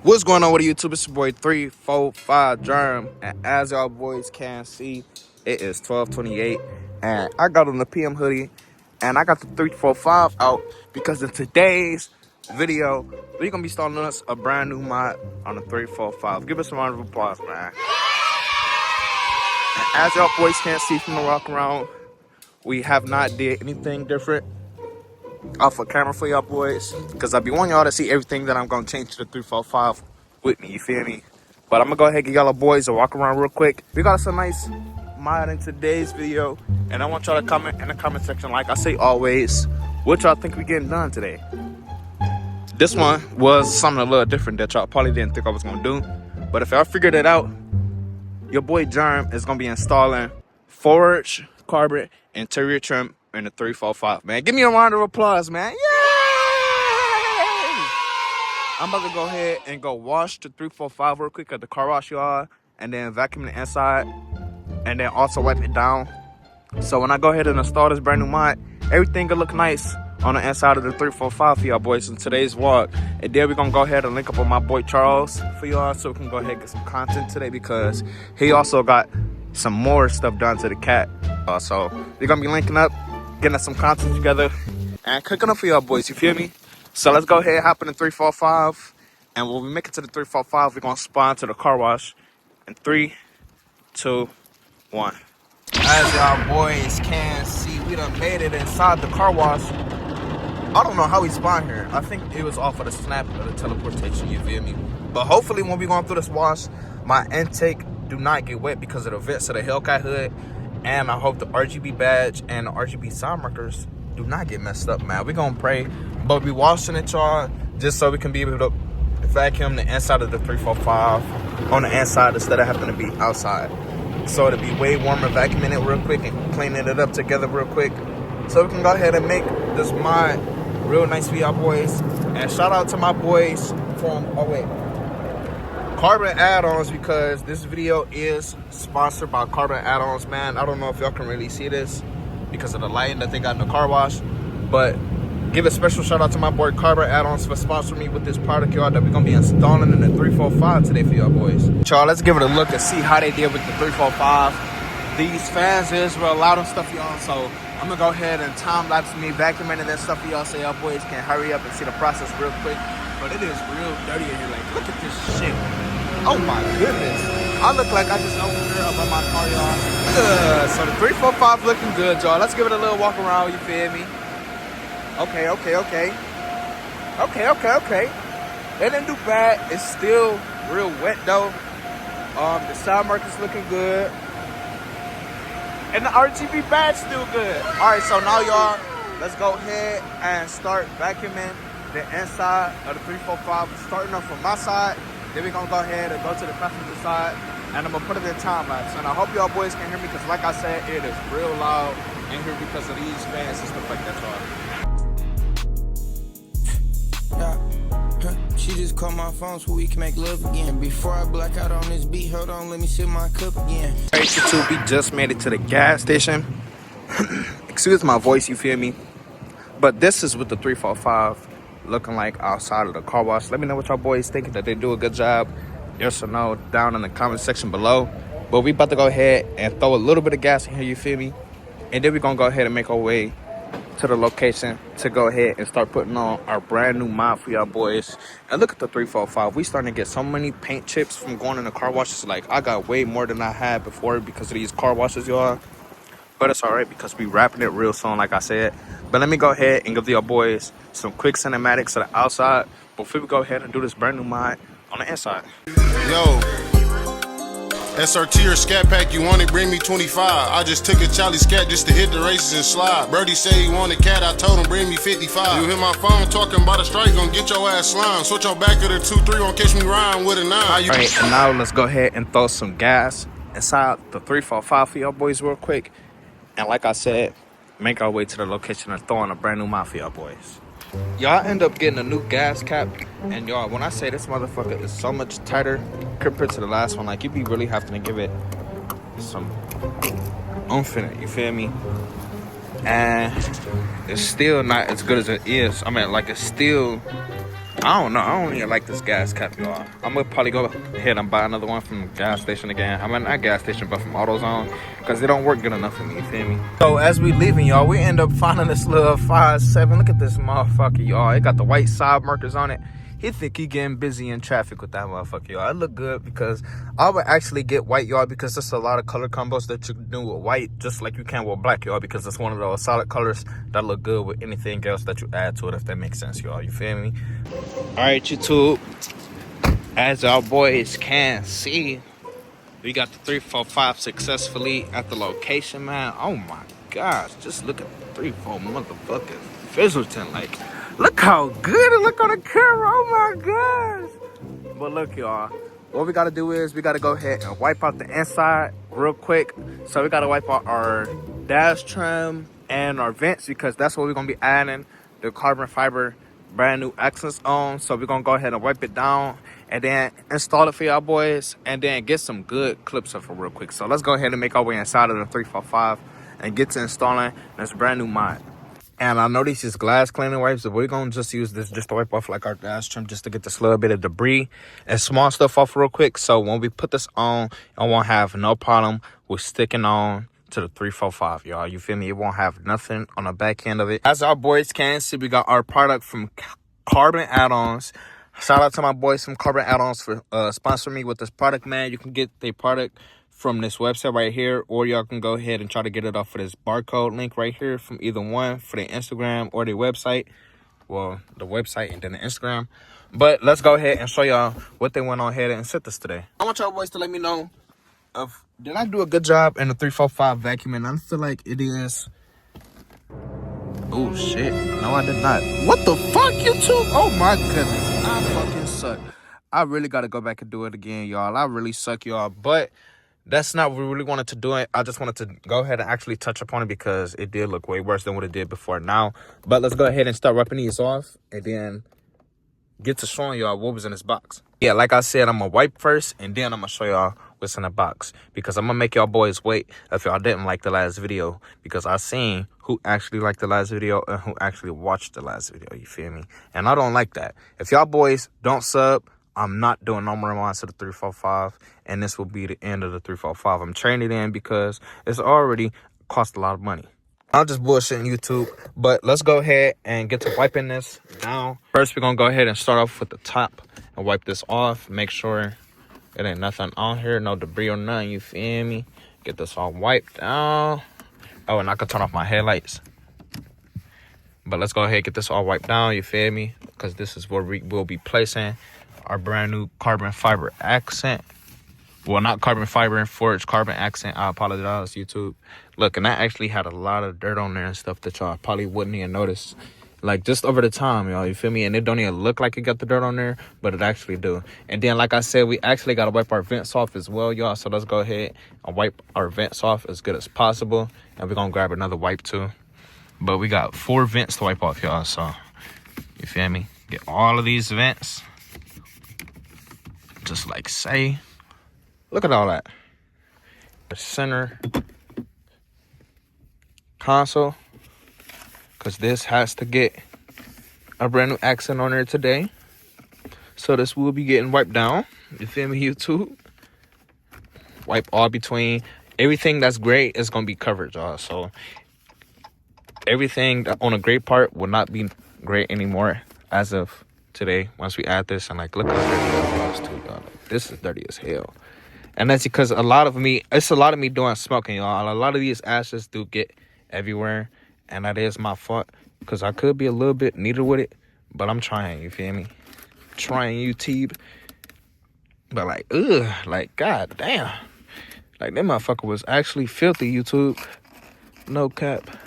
What's going on with YouTube? It's your boy 345 Germ, and as y'all boys can see, it is 12:28, and I got on the PM hoodie, and I got the 345 out because in today's video, we're gonna be starting us a brand new mod on the 345. Give us a round of applause, man. And as y'all boys can see from the walk around, we have not did anything different off of camera for y'all boys, because I be wanting y'all to see everything that I'm gonna change to the 345 with me, you feel me? But I'm gonna go ahead and give y'all boys a walk around real quick. We got some nice mod in today's video, and I want y'all to comment in the comment section, like I say always, what y'all think we getting done today. This one was something a little different that y'all probably didn't think I was gonna do, but if y'all figured it out, your boy Germ is gonna be installing forage, carbon, interior trim in the 345. Man, give me a round of applause, man. Yay! I'm about to go ahead and go wash the 345 real quick at the car wash yard, and then vacuum the inside, and then also wipe it down. So when I go ahead and install this brand new mod, everything will look nice on the inside of the 345 for y'all boys in today's vlog. And then we're gonna go ahead and link up with my boy Charles for y'all, so we can go ahead and get some content today, because he also got some more stuff done to the cat. So we're gonna be linking up, getting us some content together, and cooking up for y'all boys, you feel me? So let's go ahead and hop in the 345, and when we make it to the 345, we're gonna spawn to the car wash in 3, 2, 1. As y'all boys can see, we done made it inside the car wash. I don't know how we spawned here. I think it was off of the snap of the teleportation, you feel me? But hopefully when we going through this wash, my intake do not get wet because of the vents of the Hellcat hood. And I hope the RGB badge and the RGB sound markers do not get messed up, man. We gonna pray, but we washing it, y'all, just so we can be able to vacuum the inside of the 345 on the inside instead of having to be outside. So it'll be way warmer vacuuming it real quick and cleaning it up together real quick, so we can go ahead and make this mod real nice for y'all boys. And shout out to my boys from Carbon Add-ons, because this video is sponsored by Carbon Add-ons, man. I don't know if y'all can really see this because of the lighting that they got in the car wash, but give a special shout out to my boy Carbon Add-ons for sponsoring me with this product, y'all, that we're gonna be installing in the 345 today for y'all boys. Y'all, let's give it a look and see how they did with the 345. These fans is real loud and stuff, y'all, so I'm gonna go ahead and time lapse me vacuuming and that stuff for y'all, so y'all boys can hurry up and see the process real quick. But it is real dirty in here. Like, look at this shit. Oh my goodness. I look like I just opened her up on my car, y'all. So the 345 looking good, y'all. Let's give it a little walk around, you feel me? Okay. It didn't do bad. It's still real wet though. The sound marker's looking good. And the RGB badge still good. Alright, so now y'all, let's go ahead and start vacuuming the inside of the 345. Starting off from my side, then we're gonna go ahead and go to the passenger side, and I'm gonna put it in time lapse. And I hope y'all boys can hear me, because like I said, it is real loud in here because of these fans and stuff like that, y'all. She just called my phone so we can make love again. Before I black out on this beat, hold on, let me sip my cup again. Hey YouTube, we just made it to the gas station. Excuse my voice, you feel me? But this is what the 345 looking like outside of the car wash. Let me know what y'all boys think, that they do a good job, yes or no, down in the comment section below. But we about to go ahead and throw a little bit of gas in here, you feel me? And then we're gonna go ahead and make our way to the location to go ahead and start putting on our brand new mod for y'all boys. And look at the 345. We starting to get so many paint chips from going in the car washes. Like, I got way more than I had before because of these car washes, y'all. But it's all right, because we wrapping it real soon, like I said. But let me go ahead and give y'all boys some quick cinematics of the outside before we go ahead and do this brand new mod on the inside. Yo, SRT or scatpack, you want it, bring me 25. I just took a Charlie scat just to hit the races and slide. Birdie said he wanted cat, I told him bring me 55. You hit my phone talking about a strike, gonna get your ass slime. Switch your back of the 2-3, gonna catch me riding with a 9. Alright, and now let's go ahead and throw some gas inside the 345 for y'all boys real quick. And like I said, make our way to the location and throw on a brand new mod for y'all boys. Y'all end up getting a new gas cap, and y'all, when I say this motherfucker is so much tighter compared to the last one, like, you be really having to give it some oomph in it, you feel me? And it's still not as good as it is. I mean, like, it's still I don't know. I don't even like this gas cap, y'all. I'm gonna probably go ahead and buy another one from the gas station again. I mean, not gas station, but from AutoZone, because they don't work good enough for me, you feel me? So as we leaving, y'all, we end up finding this little 5.7. Look at this motherfucker, y'all. It got the white side markers on it. He think he getting busy in traffic with that motherfucker, y'all. It look good because I would actually get white, y'all, because there's a lot of color combos that you can do with white, just like you can with black, y'all, because it's one of those solid colors that look good with anything else that you add to it, if that makes sense, y'all. You feel me? All right, YouTube. As our boys can see, we got the 345 successfully at the location, man. Oh my gosh, just look at the 34 motherfuckers visiting. Like, look how good it look on the camera. Oh my gosh. But look, y'all, what we gotta do is we gotta go ahead and wipe out the inside real quick. So we gotta wipe out our dash trim and our vents, because that's what we're gonna be adding the carbon fiber brand new accents on. So we're gonna go ahead and wipe it down and then install it for y'all boys, and then get some good clips of it real quick. So let's go ahead and make our way inside of the 345 and get to installing this brand new mod. And I know these is glass cleaning wipes, but we're gonna just use this just to wipe off like our dash trim, just to get this little bit of debris and small stuff off real quick. So when we put this on, I won't have no problem with sticking on to the 345, y'all. You feel me? It won't have nothing on the back end of it. As our boys can see, we got our product from Carbon Add-ons. Shout out to my boys from Carbon Add-ons for sponsoring me with this product, man. You can get the product from this website right here, or y'all can go ahead and try to get it off of this barcode link right here from either one, for the Instagram or the website. Well, the website and then the Instagram. But let's go ahead and show y'all what they went on ahead and sent us today. I want y'all boys to let me know of, did I do a good job in the 345 vacuuming? I feel like it is. Oh shit, no I did not. What the fuck, YouTube? Oh my goodness, I fucking suck. I really gotta go back and do it again, y'all. I really suck, y'all, but that's not what we really wanted to do it. I just wanted to go ahead and actually touch upon it because it did look way worse than what it did before now. But let's go ahead and start wiping these off and then get to showing y'all what was in this box. Yeah, like I said, I'm gonna wipe first and then I'm gonna show y'all what's in the box, because I'm gonna make y'all boys wait if y'all didn't like the last video, because I seen who actually liked the last video and who actually watched the last video, you feel me? And I don't like that. If y'all boys don't sub, I'm not doing no more mods to the 345, and this will be the end of the 345. I'm trading it in because it's already cost a lot of money. I'm just bullshitting YouTube, but let's go ahead and get to wiping this down. First, we're gonna go ahead and start off with the top and wipe this off. Make sure it ain't nothing on here, no debris or nothing, you feel me? Get this all wiped down. Oh, and I can turn off my headlights. But let's go ahead and get this all wiped down, you feel me? Because this is where we will be placing our brand new carbon fiber accent. Well, not carbon fiber and forged carbon accent. I apologize, YouTube. Look, and that actually had a lot of dirt on there and stuff that y'all probably wouldn't even notice. Like, just over the time, y'all, you feel me? And it don't even look like it got the dirt on there, but it actually do. And then, like I said, we actually got to wipe our vents off as well, y'all. So let's go ahead and wipe our vents off as good as possible. And we're going to grab another wipe, too. But we got 4 vents to wipe off, y'all. So, you feel me? Get all of these vents. Just like say. Look at all that. The center console. Because this has to get a brand new accent on there today. So this will be getting wiped down. You feel me, YouTube? Wipe all between. Everything that's gray is going to be covered, y'all. So everything on a gray part will not be gray anymore as of today. Once we add this, and like, look how dirty it is too, y'all. Like, this is dirty as hell. And that's because it's a lot of me doing smoking, y'all. A lot of these ashes do get everywhere. And that is my fault, because I could be a little bit neater with it, but I'm trying, you feel me? Trying, YouTube. But like, ugh, like, god damn. Like, that motherfucker was actually filthy, YouTube. No cap.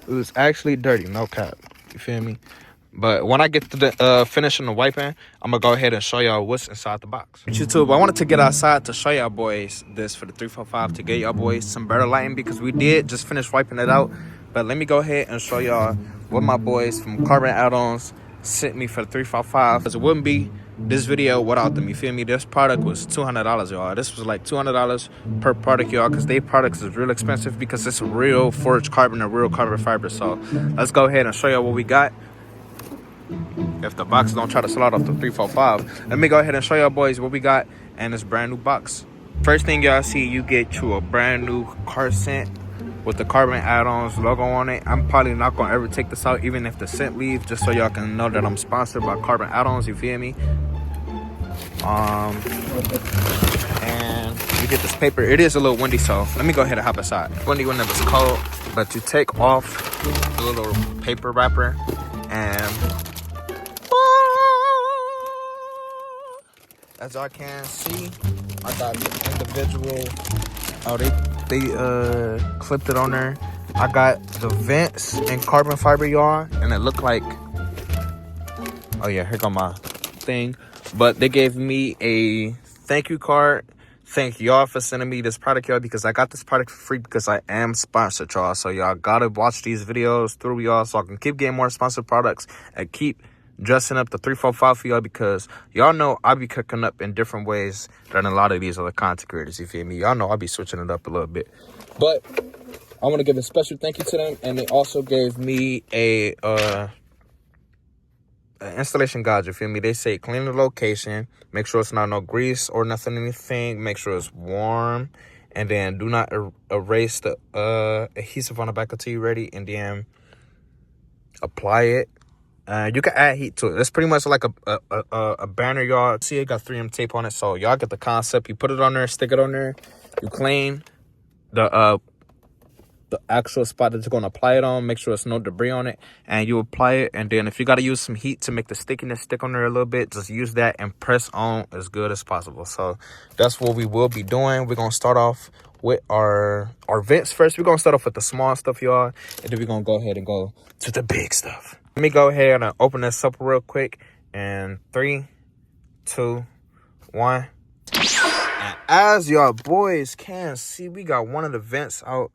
It was actually dirty, no cap. You feel me? But when I get to the finishing the wiping, I'm going to go ahead and show y'all what's inside the box. YouTube, I wanted to get outside to show y'all boys this for the 345 to get y'all boys some better lighting, because we did just finish wiping it out. But let me go ahead and show y'all what my boys from Carbon Add-ons sent me for the 355. Because it wouldn't be this video without them, you feel me? This product was $200, y'all. This was like $200 per product, y'all, because their products is real expensive, because it's real forged carbon and real carbon fiber. So let's go ahead and show y'all what we got. if the box don't try to slide off the 345. Let me go ahead and show y'all boys what we got in this brand new box. First thing y'all see, you get you a brand new car scent with the carbon add-ons logo on it. I'm probably not gonna ever take this out even if the scent leaves, just so y'all can know that I'm sponsored by carbon add-ons, you feel me? And you get this paper. It is a little windy, so let me go ahead and hop inside. It's windy when it was cold, but you take off the little paper wrapper and as I can see, I got the individual. Oh, they clipped it on there. I got the vents in carbon fiber, y'all, and it looked like. Oh yeah, here go my thing. But they gave me a thank you card. Thank y'all for sending me this product, y'all, because I got this product for free because I am sponsored, y'all. So y'all gotta watch these videos through, y'all, so I can keep getting more sponsored products and keep dressing up the 345 for y'all, because y'all know I be cooking up in different ways than a lot of these other content creators, you feel me? Y'all know I be switching it up a little bit. But I want to give a special thank you to them, and they also gave me a installation guide, you feel me? They say clean the location, make sure it's not no grease or nothing, anything, make sure it's warm, and then do not erase the adhesive on the back until you're ready, and then apply it. You can add heat to it. It's pretty much like a banner, y'all. See, it got 3M tape on it, so y'all get the concept. You put it on there, stick it on there. You clean the actual spot that you're gonna apply it on. Make sure there's no debris on it, and you apply it. And then if you gotta use some heat to make the stickiness stick on there a little bit, just use that and press on as good as possible. So that's what we will be doing. We're gonna start off with our vents first. We're gonna start off with the small stuff, y'all, and then we're gonna go ahead and go to the big stuff. Let me go ahead and open this up real quick. And 3, 2, 1. And as y'all boys can see, we got one of the vents out.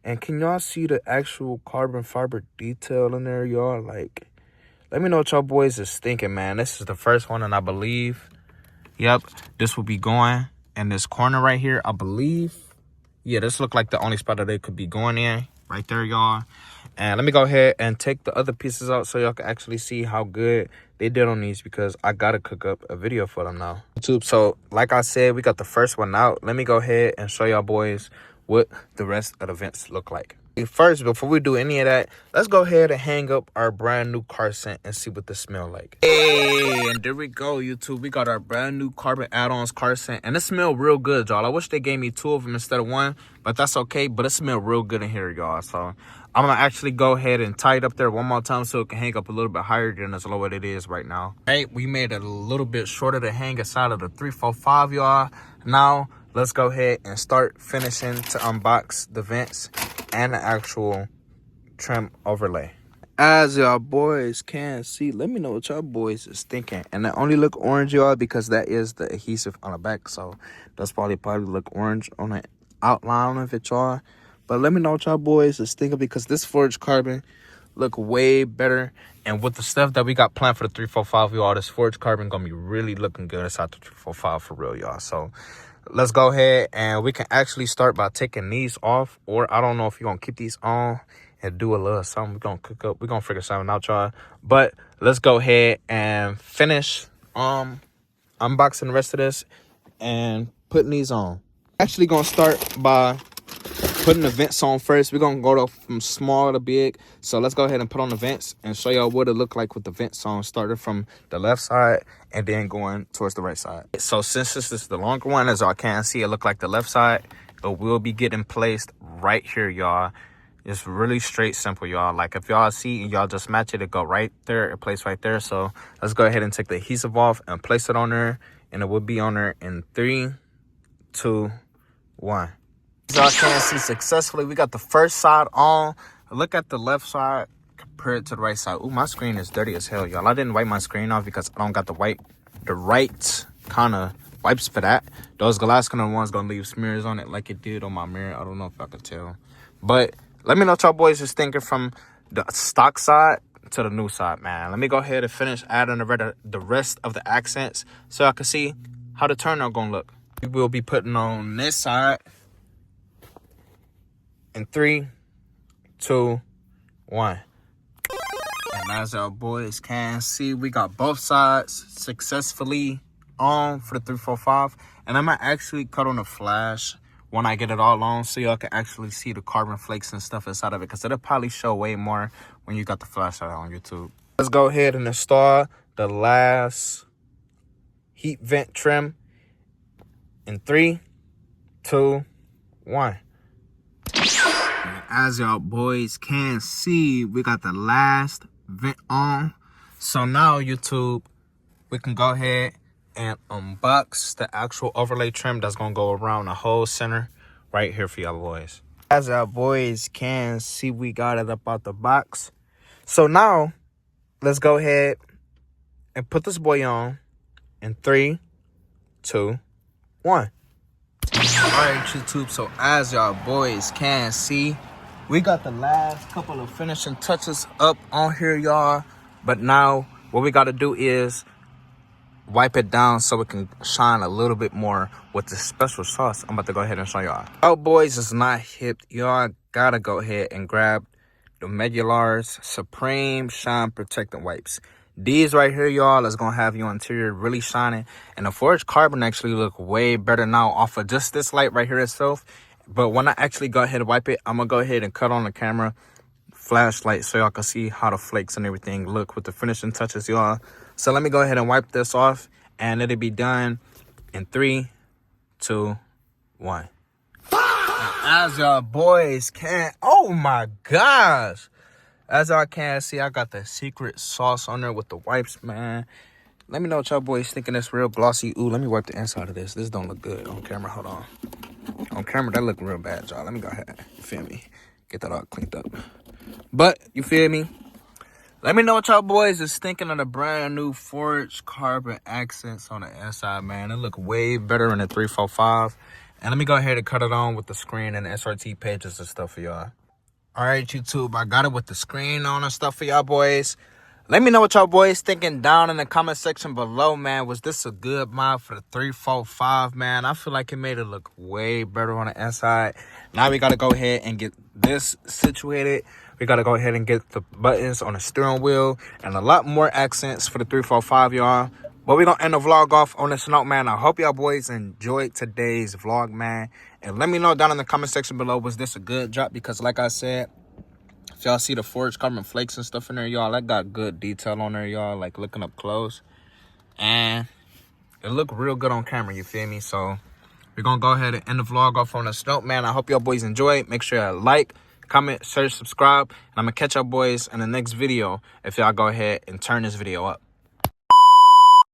And can y'all see the actual carbon fiber detail in there, y'all? Like, let me know what y'all boys is thinking, man. This is the first one, and I believe, yep, this will be going in this corner right here, I believe. Yeah, this look like the only spot that they could be going in right there, y'all. And let me go ahead and take the other pieces out so y'all can actually see how good they did on these, because I gotta cook up a video for them now. YouTube. So like I said, we got the first one out. Let me go ahead and show y'all boys what the rest of the vents look like. First, before we do any of that, let's go ahead and hang up our brand new car scent and see what this smell like. Hey, and there we go, YouTube. We got our brand new carbon add-ons car scent, and it smell real good, y'all. I wish they gave me 2 of them instead of 1, but that's okay. But it smell real good in here, y'all. So I'm gonna actually go ahead and tie it up there one more time so it can hang up a little bit higher than as low as it is right now. Hey, we made it a little bit shorter to hang inside of the 345, y'all. Now let's go ahead and start finishing to unbox the vents and the actual trim overlay. As y'all boys can see, let me know what y'all boys is thinking. And it only look orange, y'all, because that is the adhesive on the back. So that's probably look orange on the outline of it, y'all. But let me know what y'all boys is thinking, because this forged carbon look way better. And with the stuff that we got planned for the 345, y'all, this forged carbon gonna be really looking good inside the 345 for real, y'all. So let's go ahead and we can actually start by taking these off, or I don't know if you're gonna keep these on and do a little something. We're gonna cook up, we're gonna figure something out, y'all. But let's go ahead and finish unboxing the rest of this and putting these on. Actually gonna start by putting the vents on first. We're gonna go from small to big. So let's go ahead and put on the vents and show y'all what it looked like with the vents on, started from the left side and then going towards the right side. So since this is the longer one, as y'all can see, it look like the left side. It will be getting placed right here, y'all. It's really straight, simple, y'all. Like if y'all see and y'all just match it, it go right there, it plays right there. So let's go ahead and take the adhesive off and place it on there, and it will be on there in 3, 2, 1. As y'all can see, successfully we got the first side on. Look at the left side compared to the right side. Ooh, my screen is dirty as hell, y'all. I didn't wipe my screen off because I don't got the right kind of wipes for that. Those glass kind of ones gonna leave smears on it like it did on my mirror. I don't know if I could tell, but let me know what y'all boys is thinking from the stock side to the new side, man. Let me go ahead and finish adding the rest of the accents so I can see how the turnout gonna look. We will be putting on this side in 3, 2, 1. And As y'all boys can see, we got both sides successfully on for the 345. And I'm gonna actually cut on the flash when I get it all on so y'all can actually see the carbon flakes and stuff inside of it, because it'll probably show way more when you got the flashlight on YouTube. Let's go ahead and install the last heat vent trim in 3, 2, 1. As y'all boys can see, we got the last vent on. So now YouTube, we can go ahead and unbox the actual overlay trim that's gonna go around the whole center right here for y'all boys. As y'all boys can see, we got it up out the box. So now let's go ahead and put this boy on in 3, 2, 1. Alright YouTube, so as y'all boys can see, we got the last couple of finishing touches up on here, y'all. But now what we got to do is wipe it down so it can shine a little bit more with the special sauce I'm about to go ahead and show y'all. Oh boys, it's not hip. Y'all gotta go ahead and grab the Medular's Supreme Shine Protectant Wipes. These right here, y'all, is gonna have your interior really shining, and the forged carbon actually look way better now off of just this light right here itself. But when I actually go ahead and wipe it, I'm gonna go ahead and cut on the camera flashlight so y'all can see how the flakes and everything look with the finishing touches, y'all. So let me go ahead and wipe this off, and it'll be done in 3, 2, 1. As y'all boys can, oh my gosh, as y'all can see, I got the secret sauce on there with the wipes, man. Let me know what y'all boys thinking. This real glossy. Ooh, let me wipe the inside of this. This don't look good on camera. Hold on. On camera, that look real bad, y'all. Let me go ahead. You feel me? Get that all cleaned up. But, you feel me? Let me know what y'all boys is thinking of the brand new forged carbon accents on the inside, man. It look way better in the 345. And let me go ahead and cut it on with the screen and the SRT pages and stuff for y'all. All right, YouTube, I got it with the screen on and stuff for y'all boys. Let me know what y'all boys thinking down in the comment section below, man. Was this a good mod for the 345, man? I feel like it made it look way better on the inside. Now we got to go ahead and get this situated. We got to go ahead and get the buttons on the steering wheel and a lot more accents for the 345, y'all. But we're going to end the vlog off on this note, man. I hope y'all boys enjoyed today's vlog, man. And let me know down in the comment section below, was this a good drop? Because like I said, if y'all see the forged carbon flakes and stuff in there, y'all, that got good detail on there, y'all, like looking up close. And it looked real good on camera, you feel me? So we're going to go ahead and end the vlog off on this note, man. I hope y'all boys enjoy. Make sure y'all like, comment, share, subscribe. And I'm going to catch y'all boys in the next video if y'all go ahead and turn this video up.